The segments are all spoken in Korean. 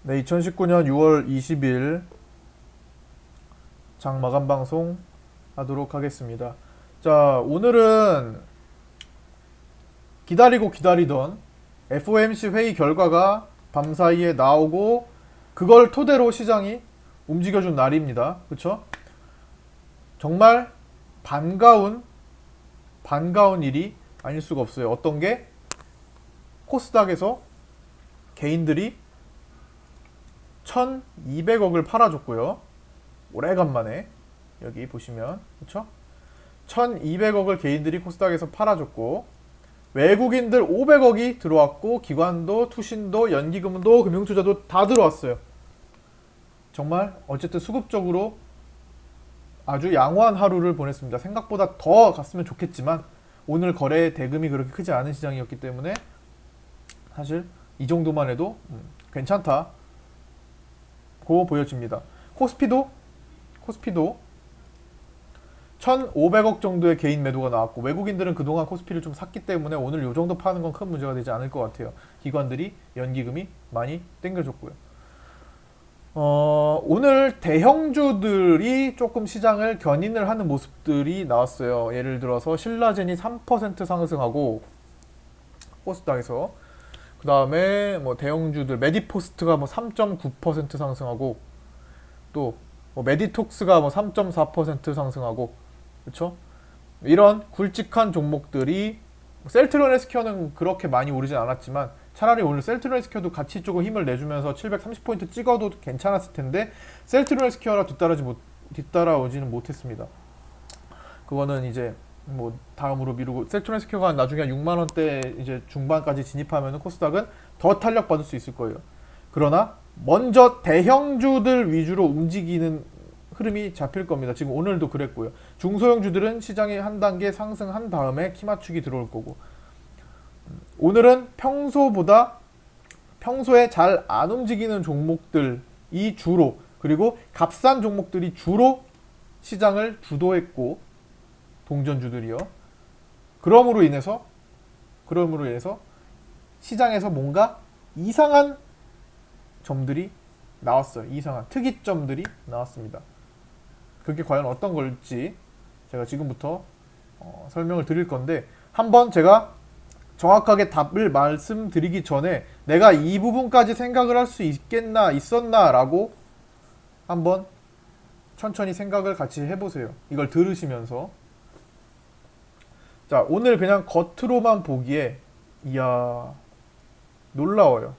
네, 2019년 6월 20일 장 마감 방송 하도록 하겠습니다. 자, 오늘은 기다리고 기다리던 FOMC 회의 결과가 밤사이에 나오고 그걸 토대로 시장이 움직여준 날입니다. 그쵸? 정말 반가운 일이 아닐 수가 없어요. 어떤 게 코스닥에서 개인들이 1200억을 팔아줬고요. 오래간만에 여기 보시면 그쵸? 1200억을 개인들이 코스닥에서 팔아줬고 외국인들 500억이 들어왔고 기관도 투신도 연기금도 금융투자도 다 들어왔어요. 정말 어쨌든 수급적으로 아주 양호한 하루를 보냈습니다. 생각보다 더 갔으면 좋겠지만 오늘 거래 대금이 그렇게 크지 않은 시장이었기 때문에 사실 이 정도만 해도 괜찮다고 보여집니다. 코스피도 1,500억 정도의 개인 매도가 나왔고 외국인들은 그동안 코스피를 좀 샀기 때문에 오늘 이 정도 파는 건 큰 문제가 되지 않을 것 같아요. 기관들이 연기금이 많이 땡겨줬고요. 오늘 대형주들이 조금 시장을 견인을 하는 모습들이 나왔어요. 예를 들어서 신라젠이 3% 상승하고 코스닥에서 그 다음에 뭐 대형주들 메디포스트가 뭐 3.9% 상승하고 또 뭐 메디톡스가 뭐 3.4% 상승하고 그렇죠? 이런 굵직한 종목들이 셀트리온 헬스케어는 그렇게 많이 오르진 않았지만 차라리 오늘 셀트리온 헬스케어도 같이 조금 힘을 내주면서 730포인트 찍어도 괜찮았을 텐데 셀트리온 헬스케어라 뒤따라오지는 못했습니다. 그거는 이제 뭐 다음으로 미루고 셀트리온 헬스케어가 나중에 6만 원대 이제 중반까지 진입하면 코스닥은 더 탄력 받을 수 있을 거예요. 그러나 먼저 대형주들 위주로 움직이는 흐름이 잡힐 겁니다. 지금 오늘도 그랬고요. 중소형주들은 시장이 한 단계 상승한 다음에 키 맞추기 들어올 거고 오늘은 평소에 잘 안 움직이는 종목들이 주로 그리고 값싼 종목들이 주로 시장을 주도했고 동전주들이요. 그러므로 인해서 시장에서 뭔가 이상한 점들이 나왔어요. 이상한 특이점들이 나왔습니다. 그게 과연 어떤 걸지 제가 지금부터 설명을 드릴 건데 한번 제가 정확하게 답을 말씀드리기 전에 내가 이 부분까지 생각을 할 수 있었나 라고 한번 천천히 생각을 같이 해보세요. 이걸 들으시면서 자, 오늘 그냥 겉으로만 보기에 이야 놀라워요.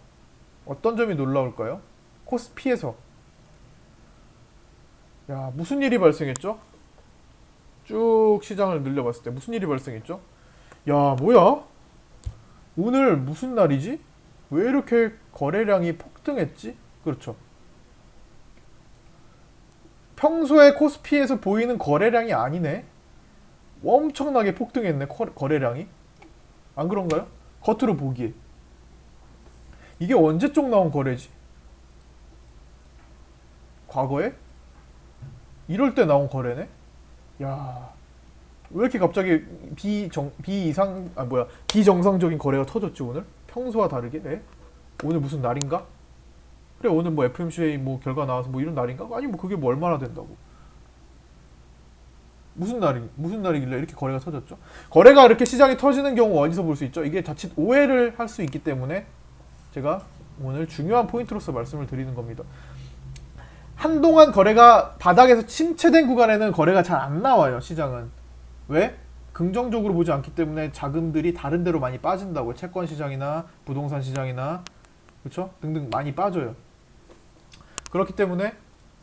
어떤 점이 놀라울까요? 코스피에서 야 무슨 일이 발생했죠? 쭉 시장을 늘려봤을 때 무슨 일이 발생했죠? 야 뭐야? 오늘 무슨 날이지? 왜 이렇게 거래량이 폭등했지? 그렇죠. 평소에 코스피에서 보이는 거래량이 아니네. 엄청나게 폭등했네 거래량이. 안 그런가요? 겉으로 보기에 이게 언제적 나온 거래지? 과거에? 이럴 때 나온 거래네? 야, 왜 이렇게 갑자기 비정상적인 거래가 터졌지 오늘? 평소와 다르게? 에? 오늘 무슨 날인가? 그래 오늘 뭐 FMCA 뭐 결과 나와서 뭐 이런 날인가? 아니 뭐 그게 뭐 얼마나 된다고? 무슨 날이길래 이렇게 거래가 터졌죠? 거래가 이렇게 시장이 터지는 경우 어디서 볼 수 있죠? 이게 자칫 오해를 할 수 있기 때문에 제가 오늘 중요한 포인트로서 말씀을 드리는 겁니다. 한동안 거래가 바닥에서 침체된 구간에는 거래가 잘 안 나와요. 시장은. 왜? 긍정적으로 보지 않기 때문에 자금들이 다른 데로 많이 빠진다고요. 채권 시장이나 부동산 시장이나 그렇죠? 등등 많이 빠져요. 그렇기 때문에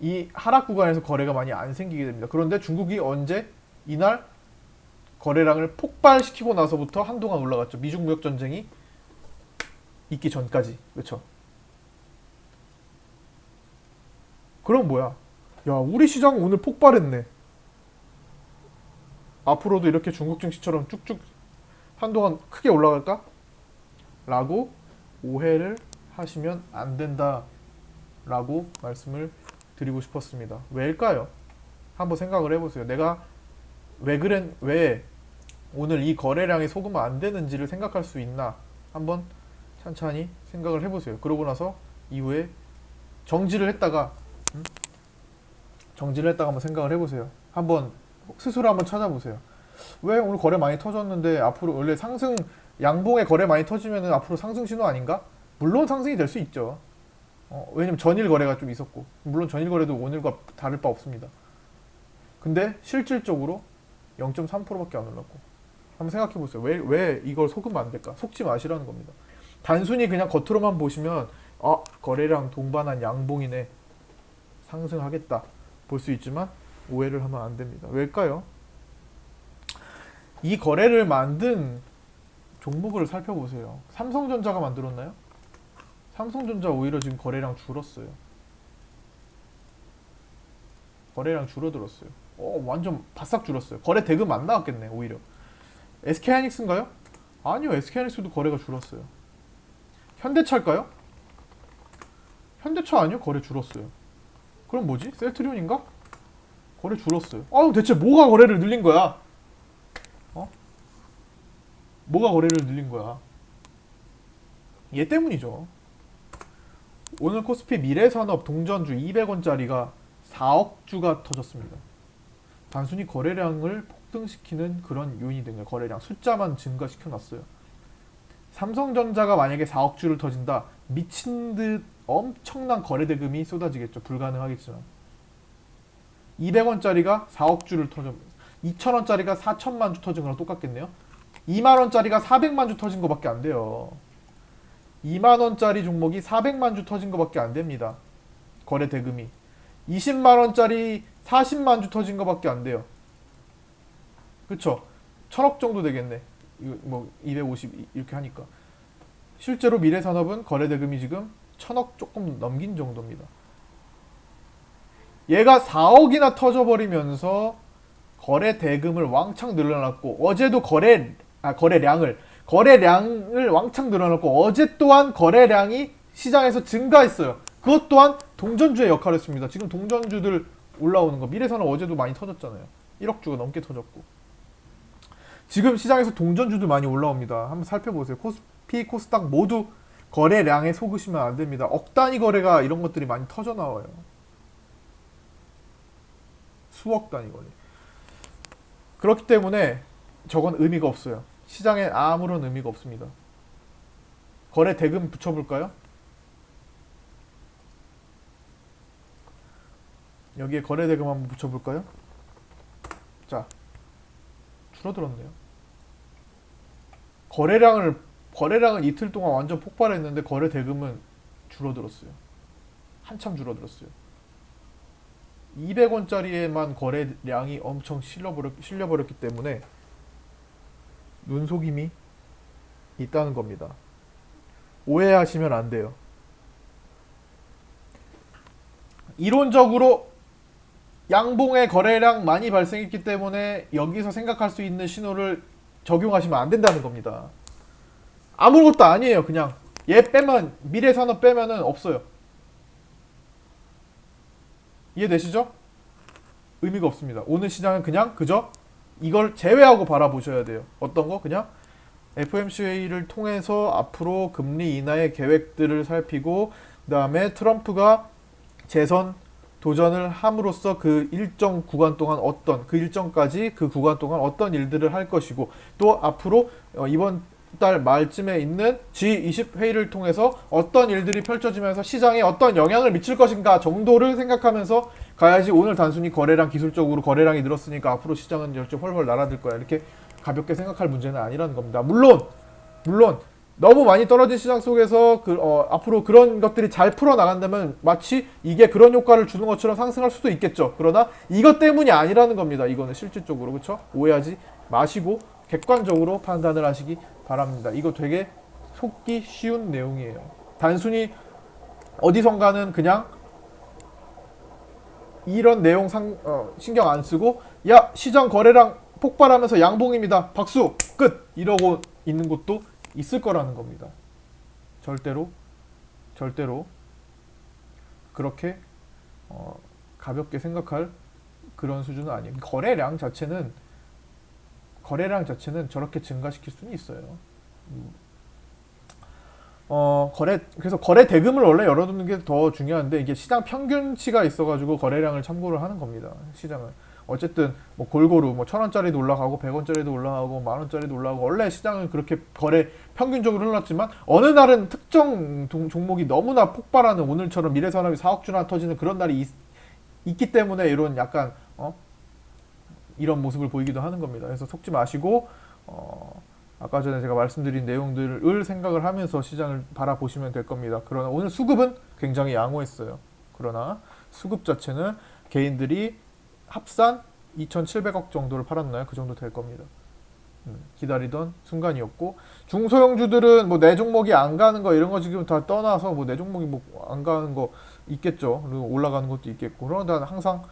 이 하락 구간에서 거래가 많이 안 생기게 됩니다. 그런데 중국이 언제 이날 거래량을 폭발시키고 나서부터 한동안 올라갔죠. 미중 무역 전쟁이 있기 전까지. 그렇죠? 그럼 뭐야? 야, 우리 시장 오늘 폭발했네. 앞으로도 이렇게 중국 증시처럼 쭉쭉 한동안 크게 올라갈까? 라고 오해를 하시면 안 된다. 라고 말씀을 드리고 싶었습니다. 왜일까요? 한번 생각을 해보세요. 내가 왜 오늘 이 거래량이 속으면 안 되는지를 생각할 수 있나? 한번 천천히 생각을 해보세요. 그러고 나서 이후에 정지를 했다가 한번 생각을 해보세요. 한번 스스로 한번 찾아보세요. 왜 오늘 거래 많이 터졌는데 앞으로 원래 상승 양봉에 거래 많이 터지면은 앞으로 상승 신호 아닌가? 물론 상승이 될 수 있죠. 왜냐면 전일 거래가 좀 있었고 물론 전일 거래도 오늘과 다를 바 없습니다. 근데 실질적으로 0.3%밖에 안 올랐고 한번 생각해 보세요. 왜 이걸 속으면 안 될까? 속지 마시라는 겁니다. 단순히 그냥 겉으로만 보시면 거래량 동반한 양봉이네 상승하겠다 볼 수 있지만 오해를 하면 안 됩니다. 왜일까요? 이 거래를 만든 종목을 살펴보세요. 삼성전자가 만들었나요? 삼성전자 오히려 지금 거래량 줄었어요. 거래량 줄어들었어요. 완전 바싹 줄었어요. 거래 대금 안 나왔겠네 오히려. SK하이닉스인가요? 아니요, SK하이닉스도 거래가 줄었어요. 현대차일까요? 현대차 아니요, 거래 줄었어요. 그럼 뭐지? 셀트리온인가? 거래 줄었어요. 대체 뭐가 거래를 늘린 거야? 뭐가 거래를 늘린 거야? 얘 때문이죠. 오늘 코스피 미래산업 동전주 200원짜리가 4억 주가 터졌습니다. 단순히 거래량을 폭등시키는 그런 요인이 된 거예요. 거래량 숫자만 증가시켜놨어요. 삼성전자가 만약에 4억 주를 터진다, 미친 듯 엄청난 거래 대금이 쏟아지겠죠. 불가능하겠지만 200원짜리가 4억 주를 터져 2,000원짜리가 4천만 주 터진 거랑 똑같겠네요. 2만원짜리가 400만 주 터진 거밖에 안 돼요. 2만원짜리 종목이 400만 주 터진 거밖에 안 됩니다. 거래 대금이 20만원짜리 40만 주 터진 거밖에 안 돼요. 그쵸? 1000억 정도 되겠네. 이거 뭐 250 이렇게 하니까. 실제로 미래산업은 거래 대금이 지금 1000억 조금 넘긴 정도입니다. 얘가 4억이나 터져버리면서 거래 대금을 왕창 늘려놨고 어제도 거래량을 왕창 늘어났고 어제 또한 거래량이 시장에서 증가했어요. 그것 또한 동전주의 역할을 했습니다. 지금 동전주들 올라오는 거 미래산업 어제도 많이 터졌잖아요. 1억 주가 넘게 터졌고 지금 시장에서 동전주들 많이 올라옵니다. 한번 살펴보세요. 코스피, 코스닥 모두 거래량에 속으시면 안 됩니다. 억 단위 거래가 이런 것들이 많이 터져 나와요. 수억 단위 거래. 그렇기 때문에 저건 의미가 없어요. 시장에 아무런 의미가 없습니다. 거래 대금 붙여볼까요? 여기에 거래 대금 한번 붙여볼까요? 자, 줄어들었네요. 거래량은 이틀 동안 완전 폭발했는데 거래 대금은 줄어들었어요. 한참 줄어들었어요. 200원짜리에만 거래량이 엄청 실려버렸기 때문에 눈속임이 있다는 겁니다. 오해하시면 안 돼요. 이론적으로 양봉의 거래량 많이 발생했기 때문에 여기서 생각할 수 있는 신호를 적용하시면 안 된다는 겁니다. 아무것도 아니에요. 그냥 얘 빼면 미래산업 빼면은 없어요. 이해되시죠? 의미가 없습니다. 오늘 시장은 그냥 그저 이걸 제외하고 바라보셔야 돼요. 어떤 거? 그냥 FOMC 회의를 통해서 앞으로 금리 인하의 계획들을 살피고 그 다음에 트럼프가 재선 도전을 함으로써 그 일정 구간 동안 그 일정까지 그 구간 동안 어떤 일들을 할 것이고 또 앞으로 이번 달 말쯤에 있는 G20 회의를 통해서 어떤 일들이 펼쳐지면서 시장에 어떤 영향을 미칠 것인가 정도를 생각하면서 가야지 오늘 단순히 거래량 기술적으로 거래량이 늘었으니까 앞으로 시장은 열정 훨훨 날아들 거야 이렇게 가볍게 생각할 문제는 아니라는 겁니다. 물론 너무 많이 떨어진 시장 속에서 앞으로 그런 것들이 잘 풀어나간다면 마치 이게 그런 효과를 주는 것처럼 상승할 수도 있겠죠. 그러나 이것 때문이 아니라는 겁니다. 이거는 실질적으로 그렇죠? 오해하지 마시고 객관적으로 판단을 하시기 바랍니다. 이거 되게 속기 쉬운 내용이에요. 단순히 어디선가는 그냥 이런 내용 신경 안 쓰고 야 시장 거래량 폭발하면서 양봉입니다. 박수 끝 이러고 있는 곳도 있을 거라는 겁니다. 절대로 그렇게 가볍게 생각할 그런 수준은 아니에요. 거래량 자체는 저렇게 증가시킬 수는 있어요. 그래서 거래 대금을 원래 열어두는 게 더 중요한데 이게 시장 평균치가 있어가지고 거래량을 참고를 하는 겁니다. 시장은. 어쨌든 뭐 골고루 뭐 1,000원짜리도 올라가고 100원짜리도 올라가고 10,000원짜리도 올라가고 원래 시장은 그렇게 거래 평균적으로 흘렀지만 어느 날은 특정 종목이 너무나 폭발하는 오늘처럼 미래산업이 4억 주나 터지는 그런 날이 있기 때문에 이런 약간 이런 모습을 보이기도 하는 겁니다. 그래서 속지 마시고 아까 전에 제가 말씀드린 내용들을 생각을 하면서 시장을 바라보시면 될 겁니다. 그러나 오늘 수급은 굉장히 양호했어요. 그러나 수급 자체는 개인들이 합산 2,700억 정도를 팔았나요? 그 정도 될 겁니다. 기다리던 순간이었고 중소형주들은 뭐 내 종목이 안 가는 거 이런 거 지금 다 떠나서 뭐 내 종목이 뭐 안 가는 거 있겠죠. 그리고 올라가는 것도 있겠고 그러나 항상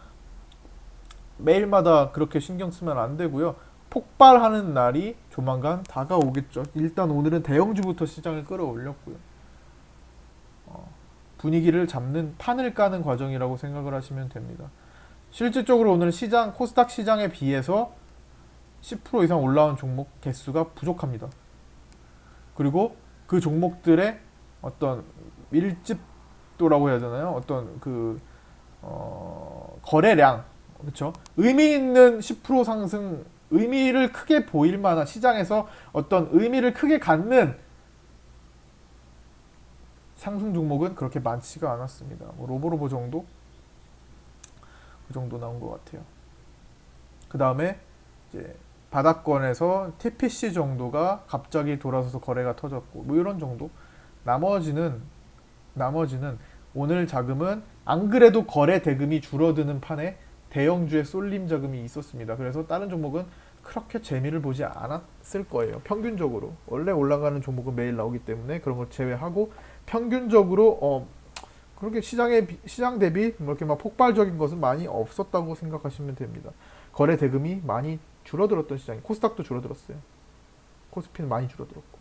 매일마다 그렇게 신경 쓰면 안 되고요. 폭발하는 날이 조만간 다가오겠죠. 일단 오늘은 대형주부터 시장을 끌어올렸고요. 분위기를 잡는 판을 까는 과정이라고 생각을 하시면 됩니다. 실질적으로 오늘 시장 코스닥 시장에 비해서 10% 이상 올라온 종목 개수가 부족합니다. 그리고 그 종목들의 어떤 밀집도라고 해야 되나요? 어떤 거래량, 그렇죠? 의미 있는 10% 상승, 의미를 크게 보일 만한 시장에서 어떤 의미를 크게 갖는 상승 종목은 그렇게 많지가 않았습니다. 뭐 로보로보 정도? 그 정도 나온 것 같아요. 그 다음에 이제 바닥권에서 TPC 정도가 갑자기 돌아서서 거래가 터졌고 뭐 이런 정도. 나머지는 오늘 자금은 안 그래도 거래 대금이 줄어드는 판에 대형주의 쏠림 자금이 있었습니다. 그래서 다른 종목은 그렇게 재미를 보지 않았을 거예요. 평균적으로 원래 올라가는 종목은 매일 나오기 때문에 그런 걸 제외하고 평균적으로 그렇게 시장 대비 뭐 이렇게 막 폭발적인 것은 많이 없었다고 생각하시면 됩니다. 거래 대금이 많이 줄어들었던 시장이 코스닥도 줄어들었어요. 코스피는 많이 줄어들었고.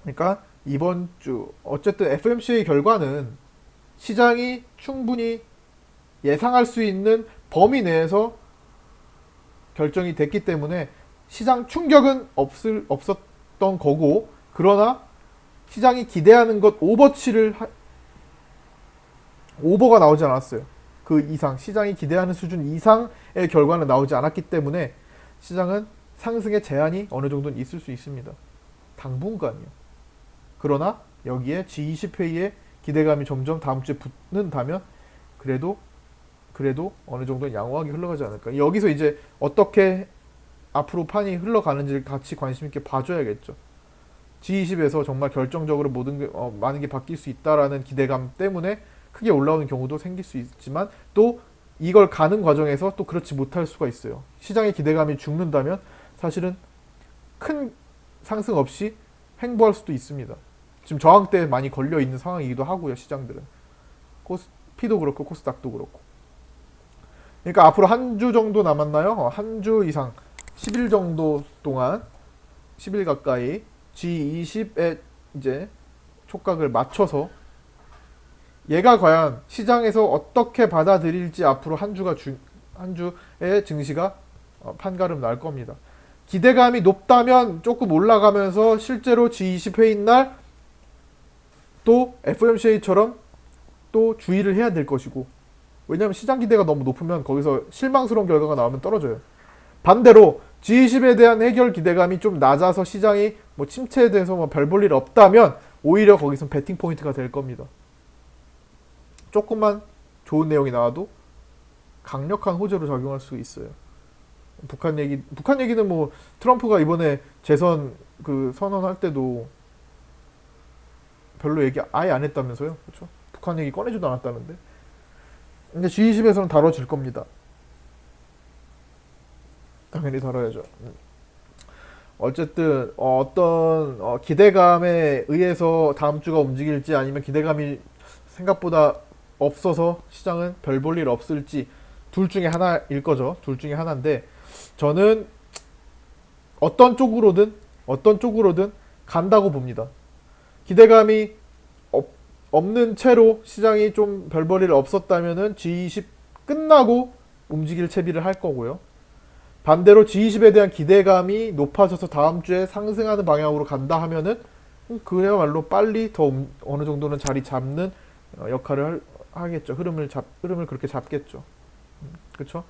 그러니까 이번 주 어쨌든 FOMC의 결과는 시장이 충분히 예상할 수 있는 범위 내에서 결정이 됐기 때문에 시장 충격은 없었던 거고 그러나 시장이 기대하는 것 오버가 나오지 않았어요. 그 이상 시장이 기대하는 수준 이상의 결과는 나오지 않았기 때문에 시장은 상승의 제한이 어느 정도는 있을 수 있습니다. 당분간이요. 그러나 여기에 G20회의의 기대감이 점점 다음 주에 붙는다면 그래도 어느 정도는 양호하게 흘러가지 않을까. 여기서 이제 어떻게 앞으로 판이 흘러가는지를 같이 관심 있게 봐줘야겠죠. G20에서 정말 결정적으로 많은 게 바뀔 수 있다라는 기대감 때문에 크게 올라오는 경우도 생길 수 있지만 또 이걸 가는 과정에서 또 그렇지 못할 수가 있어요. 시장의 기대감이 죽는다면 사실은 큰 상승 없이 횡보할 수도 있습니다. 지금 저항대에 많이 걸려 있는 상황이기도 하고요. 시장들은 코스피도 그렇고 코스닥도 그렇고. 그러니까 앞으로 한 주 정도 남았나요? 한 주 이상 10일 정도 동안 10일 가까이 G20에 이제 촉각을 맞춰서 얘가 과연 시장에서 어떻게 받아들일지 앞으로 한 주의 증시가 판가름 날 겁니다. 기대감이 높다면 조금 올라가면서 실제로 G20 회의 날 또 FOMC처럼 또 주의를 해야 될 것이고 왜냐하면 시장 기대가 너무 높으면 거기서 실망스러운 결과가 나오면 떨어져요. 반대로 G20에 대한 해결 기대감이 좀 낮아서 시장이 뭐 침체에 대해서 뭐 별 볼 일 없다면 오히려 거기서 배팅 포인트가 될 겁니다. 조금만 좋은 내용이 나와도 강력한 호재로 작용할 수 있어요. 북한 얘기는 뭐 트럼프가 이번에 재선 선언할 때도 별로 얘기 아예 안 했다면서요. 그렇죠? 북한 얘기 꺼내지도 않았다는데. 근데 G20에서는 다뤄질 겁니다. 당연히 다뤄야죠. 어쨌든 어떤 기대감에 의해서 다음 주가 움직일지 아니면 기대감이 생각보다 없어서 시장은 별 볼 일 없을지 둘 중에 하나일 거죠. 둘 중에 하나인데 저는 어떤 쪽으로든 간다고 봅니다. 기대감이 없는 채로 시장이 좀 별 볼 일 없었다면은 G20 끝나고 움직일 채비를 할 거고요. 반대로 G20에 대한 기대감이 높아져서 다음 주에 상승하는 방향으로 간다 하면은 그야말로 빨리 더 어느 정도는 자리 잡는 역할을 하겠죠. 흐름을 그렇게 잡겠죠. 그렇죠?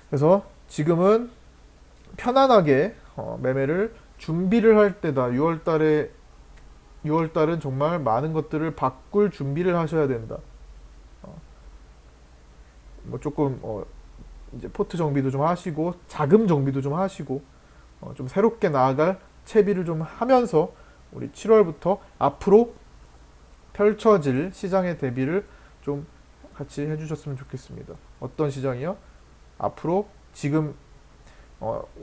그래서 지금은 편안하게 매매를 준비를 할 때다. 6월달은 정말 많은 것들을 바꿀 준비를 하셔야 된다. 뭐 조금 이제 포트 정비도 좀 하시고 자금 정비도 좀 하시고 좀 새롭게 나아갈 채비를 좀 하면서 우리 7월부터 앞으로 펼쳐질 시장의 대비를 좀 같이 해주셨으면 좋겠습니다. 어떤 시장이요? 앞으로 지금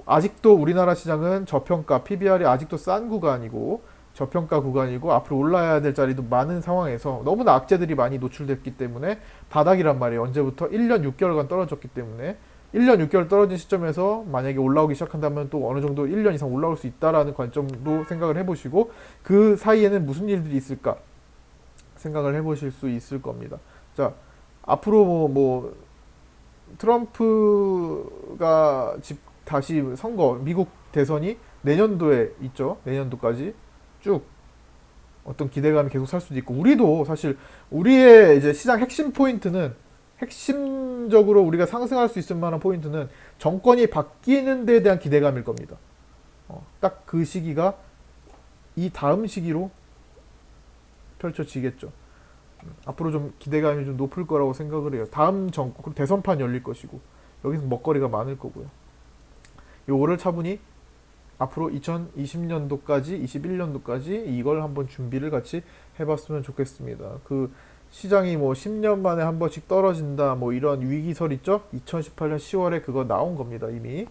아직도 우리나라 시장은 저평가, PBR이 아직도 싼 구간이고 저평가 구간이고 앞으로 올라야 될 자리도 많은 상황에서 너무나 악재들이 많이 노출됐기 때문에 바닥이란 말이에요. 언제부터? 1년 6개월간 떨어졌기 때문에 1년 6개월 떨어진 시점에서 만약에 올라오기 시작한다면 또 어느 정도 1년 이상 올라올 수 있다라는 관점도 생각을 해보시고 그 사이에는 무슨 일들이 있을까 생각을 해보실 수 있을 겁니다. 자, 앞으로 트럼프가 다시 선거, 미국 대선이 내년도에 있죠. 내년도까지 쭉 어떤 기대감이 계속 살 수도 있고, 우리도 사실 우리의 이제 시장 핵심 포인트는 핵심적으로 우리가 상승할 수 있을 만한 포인트는 정권이 바뀌는 데에 대한 기대감일 겁니다. 딱 그 시기가 이 다음 시기로 펼쳐지겠죠. 앞으로 좀 기대감이 좀 높을 거라고 생각을 해요. 다음 정권, 대선판 열릴 것이고, 여기서 먹거리가 많을 거고요. 요거를 차분히 앞으로 2020년도까지, 21년도까지 이걸 한번 준비를 같이 해봤으면 좋겠습니다. 그 시장이 뭐 10년 만에 한 번씩 떨어진다, 뭐 이런 위기설 있죠? 2018년 10월에 그거 나온 겁니다, 이미.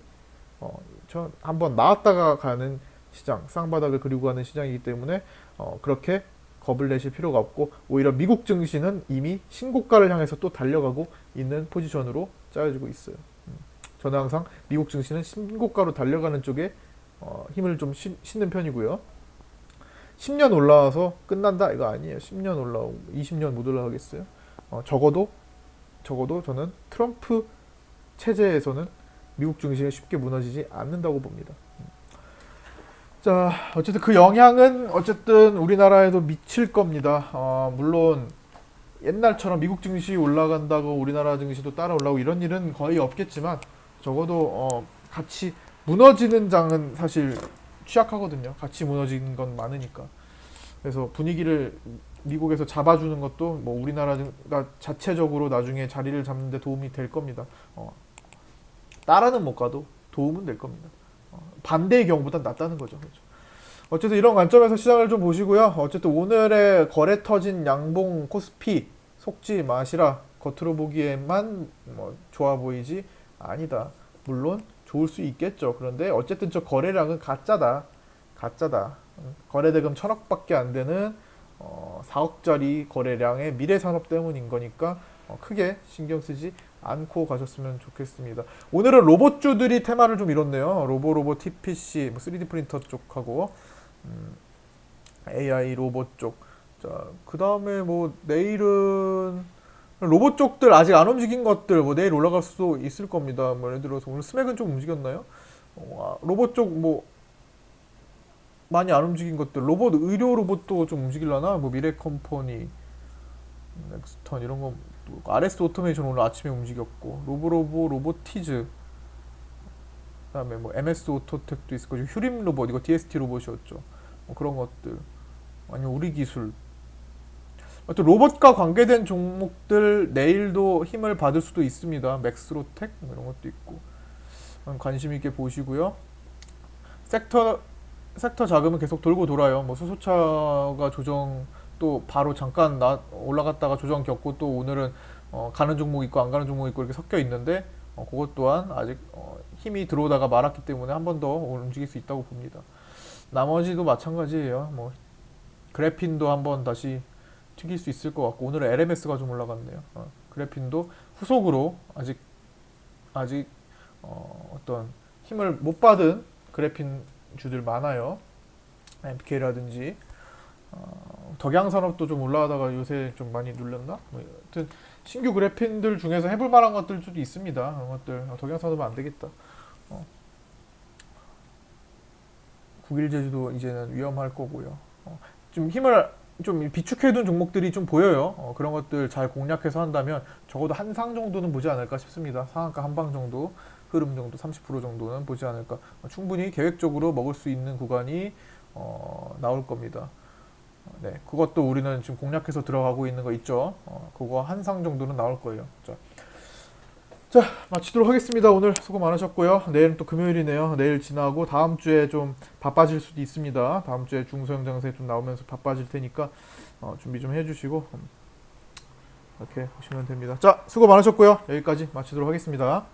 한번 나왔다가 가는 시장, 쌍바닥을 그리고 가는 시장이기 때문에, 그렇게 겁을 내실 필요가 없고, 오히려 미국 증시는 이미 신고가를 향해서 또 달려가고 있는 포지션으로 짜여지고 있어요. 저는 항상 미국 증시는 신고가로 달려가는 쪽에 힘을 좀 싣는 편이고요. 10년 올라와서 끝난다? 이거 아니에요. 10년 올라오고 20년 못 올라가겠어요? 적어도 저는 트럼프 체제에서는 미국 증시가 쉽게 무너지지 않는다고 봅니다. 자, 어쨌든 그 영향은 어쨌든 우리나라에도 미칠 겁니다. 물론 옛날처럼 미국 증시 올라간다고 우리나라 증시도 따라 올라오고 이런 일은 거의 없겠지만 적어도 같이 무너지는 장은 사실 취약하거든요. 같이 무너지는 건 많으니까. 그래서 분위기를 미국에서 잡아주는 것도 뭐 우리나라가 자체적으로 나중에 자리를 잡는 데 도움이 될 겁니다. 따라는 못 가도 도움은 될 겁니다. 반대의 경우보단 낫다는 거죠. 그렇죠? 어쨌든 이런 관점에서 시장을 좀 보시고요. 어쨌든 오늘의 거래 터진 양봉 코스피 속지 마시라. 겉으로 보기에만 뭐 좋아 보이지 아니다. 물론 좋을 수 있겠죠. 그런데 어쨌든 저 거래량은 가짜다. 거래대금 1,000억밖에 안 되는 4억짜리 거래량의 미래산업 때문인 거니까 크게 신경 쓰지 않고 가셨으면 좋겠습니다. 오늘은 로봇주들이 테마를 좀 이뤘네요. 로봇 TPC, 3D 프린터 쪽하고 AI 로봇 쪽. 자, 그 다음에 뭐 내일은 로봇 쪽들 아직 안 움직인 것들 뭐 내일 올라갈 수도 있을 겁니다. 뭐 예를 들어서 오늘 스맥은 좀 움직였나요? 로봇 쪽 뭐 많이 안 움직인 것들, 의료 로봇도 좀 움직일라나? 뭐 미래컴퍼니, 넥스턴 이런 거, RS 오토메이션 오늘 아침에 움직였고, 로보티즈, 그다음에 뭐 MS 오토텍도 있을 거고, 휴림 로봇 이거 DST 로봇이었죠. 뭐 그런 것들, 아니면 우리 기술. 또 로봇과 관계된 종목들 내일도 힘을 받을 수도 있습니다. 맥스로텍 뭐 이런 것도 있고 관심 있게 보시고요. 섹터 자금은 계속 돌고 돌아요. 뭐 수소차가 조정 또 바로 잠깐 올라갔다가 조정 겪고 또 오늘은 가는 종목 있고 안 가는 종목 있고 이렇게 섞여 있는데 그것 또한 아직 힘이 들어오다가 말았기 때문에 한 번 더 움직일 수 있다고 봅니다. 나머지도 마찬가지예요. 뭐 그래핀도 한번 다시 튀길 수 있을 것 같고 오늘은 LMS가 좀 올라갔네요. 그래핀도 후속으로 아직 어떤 힘을 못 받은 그래핀 주들 많아요. MK라든지 덕양산업도 좀 올라가다가 요새 좀 많이 눌렸나? 뭐 여튼 신규 그래핀들 중에서 해볼 만한 것들 도 있습니다. 그런 것들 덕양산업은 안 되겠다. 9일 제주도 이제는 위험할 거고요. 좀 힘을 좀 비축해둔 종목들이 좀 보여요. 그런 것들 잘 공략해서 한다면 적어도 한 상 정도는 보지 않을까 싶습니다. 상한가 한 방 정도, 흐름 정도 30% 정도는 보지 않을까. 충분히 계획적으로 먹을 수 있는 구간이 나올 겁니다. 네, 그것도 우리는 지금 공략해서 들어가고 있는 거 있죠. 그거 한 상 정도는 나올 거예요. 자, 마치도록 하겠습니다. 오늘 수고 많으셨고요. 내일은 또 금요일이네요. 내일 지나고 다음 주에 좀 바빠질 수도 있습니다. 다음 주에 중소형 장세 좀 나오면서 바빠질 테니까 준비 좀 해주시고 이렇게 보시면 됩니다. 자, 수고 많으셨고요. 여기까지 마치도록 하겠습니다.